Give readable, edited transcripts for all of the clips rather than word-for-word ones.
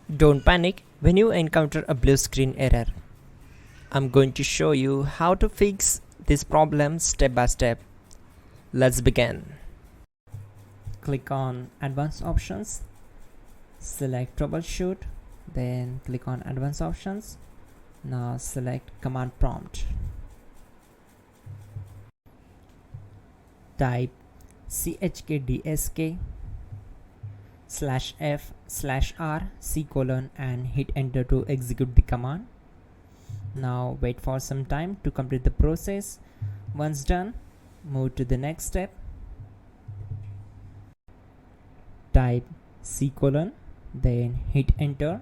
Don't panic when you encounter a blue screen error. I'm going to show you how to fix this problem step by step. Let's begin. Click on Advanced Options, select Troubleshoot, then click on Advanced Options. Now select Command Prompt. Type chkdsk/f/r:" and hit enter to execute the command. Now wait for some time to complete the process. Once done, move to the next step. Type c:, then hit enter.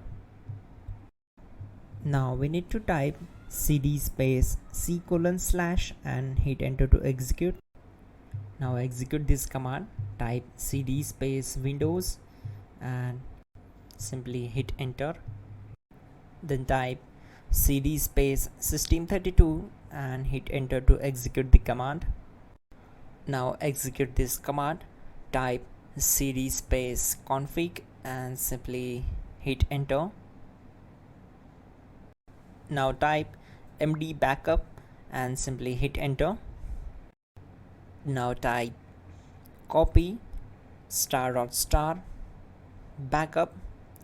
Now we need to type cd space c:/ and hit enter to execute. Now execute this command. Type cd space Windows and simply hit enter. Then type cd space system32 and hit enter to execute the command. Now execute this command. Type cd space config and simply hit enter. Now type md backup and simply hit enter. Now type copy **backup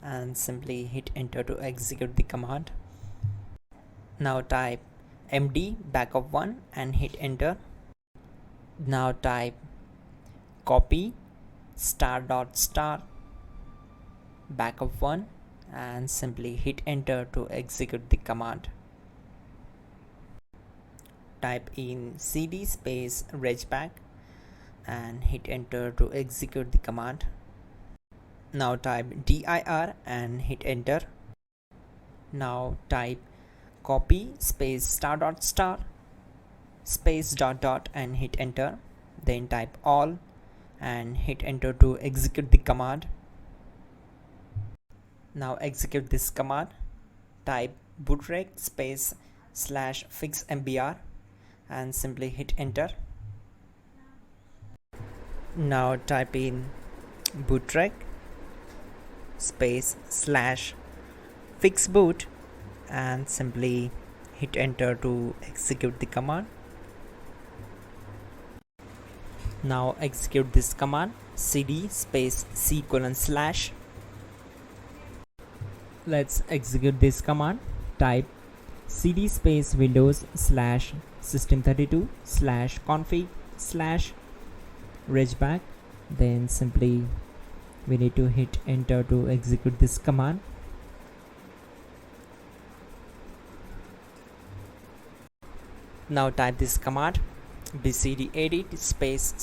and simply hit enter to execute the command. Now type md backup1 and hit enter. Now type copy **backup1 and simply hit enter to execute the command. Type in cd space regback and hit enter to execute the command. Now type dir and hit enter. Now type copy space space *** and hit enter. Then type all and hit enter to execute the command. Now execute this command. Type bootrec space /fixmbr and simply hit enter. Now type in bootrec space /fixboot and simply hit enter to execute the command. Now execute this command. cd space c:/. Let's execute this command. Type cd space Windows /system32/config/regback. Then simply we need to hit enter to execute this command. Now type this command. bcd edit space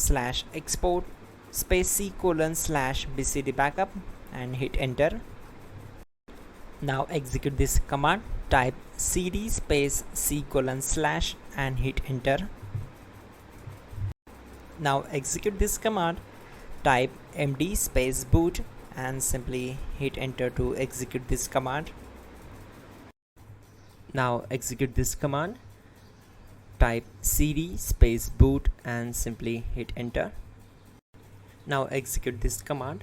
/export space c:/ bcd backup and hit enter. Now execute this command. Type cd space c:/ and hit enter. Now execute this command. Type md space boot and simply hit enter to execute this command. Now execute this command. Type cd space boot and simply hit enter. Now execute this command.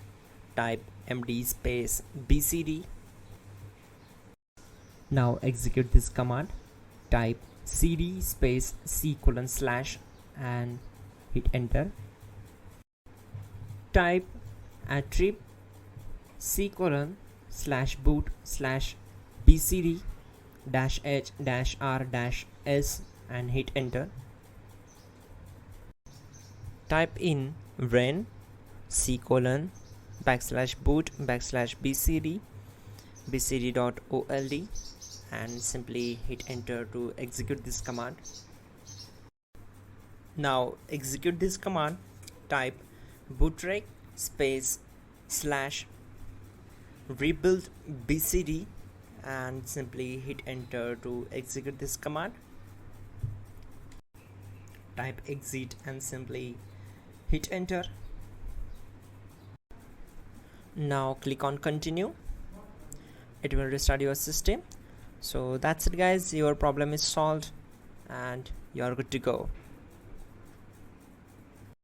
Type md space bcd. Now execute this command. Type cd space c:/ and hit enter. Type attrib c:/boot/bcd-h-r-s and hit enter. Type in ren c:/boot/bcd bcd.old and simply hit enter to execute this command. Now execute this command. Type bootrec space /rebuild bcd and simply hit enter to execute this command. Type exit and simply hit enter. Now click on continue. It will restart your system. So that's it guys, your problem is solved and you are good to go.